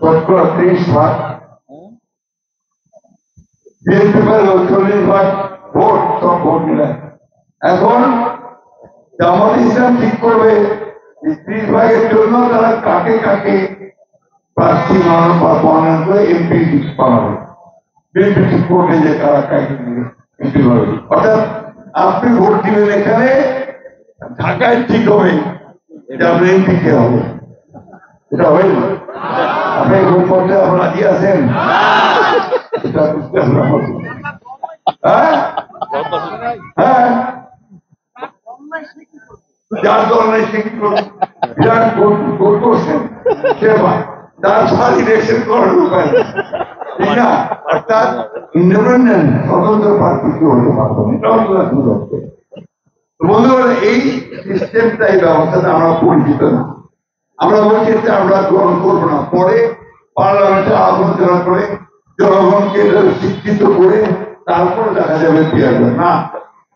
শতকরা 30% বিএনপি পেল 40% ভোট, সব ভোট মিলে। এখন জামাত ইসলাম ঠিক করবে 30%-এর জন্য তারা কাকে কাকে প্রার্থী মনোনয়ন করে এমপি বানাবে। বিএনপি ঠিক করবে যে কারা কাকে এমপি বানাবে। অর্থাৎ আপনি ভোট দিবেন এখানে, ঢাকায় ঠিক হবে যে আপনি এমপি কে হবে। এটা হয় না। আপনি ভোট করতে আপনার রাজি আছেন? এটা বুঝতে হবে। হ্যাঁ হ্যাঁ, যার দল নেই সে কি করবে? বিরাট ভোট করছেন, তার সারা ইলেকশন করার উপায় ঠিক না। অর্থাৎ ইন্ডিপেন্ডেন্ট স্বতন্ত্র প্রার্থী কি হতে পারবেন, এটাও তো বন্ধুরা এই সিস্টেমটা, এই ব্যবস্থাটা আমরা পরিচিত না। আমরা বলছি যে আমরা গ্রহণ করবো না, পরে পার্লামেন্টে আলোচনা করে জনগণকে শিক্ষিত করে তারপর দেখা যাবে কি আসবে না।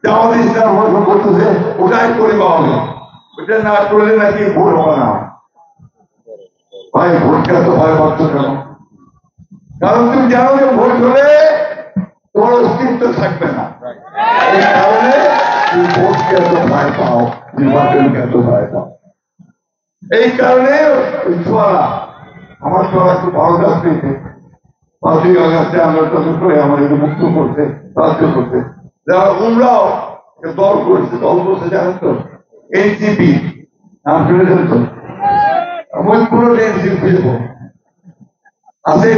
জামাত ইসলাম ঘোষণা করতেছে ওটাই করে পাওয়া, ওটা না করলে নাকি ভোট হবে না। ভাই ভোটকে এত ভয় পাচ্ছ কেন? কারণ তুমি জানো যে ভোট হলে তোমার অস্তিত্ব থাকবে না। এই কারণে তুমি ভোটকে এত ভয় পাও, নির্বাচনকে এত ভয় পাও। এই কারণে আমার ছোড়া একটু ভালো কাজ পেয়েছে, 5ই আগস্টে আমরা তাদের করে আমাদের মুক্ত করতে সাহায্য করতে, যারা উমরাও দল করছে জানেন তো, এনসিপি নাম শুনেছেন তো, আমি পুরো এনসিপি আছে।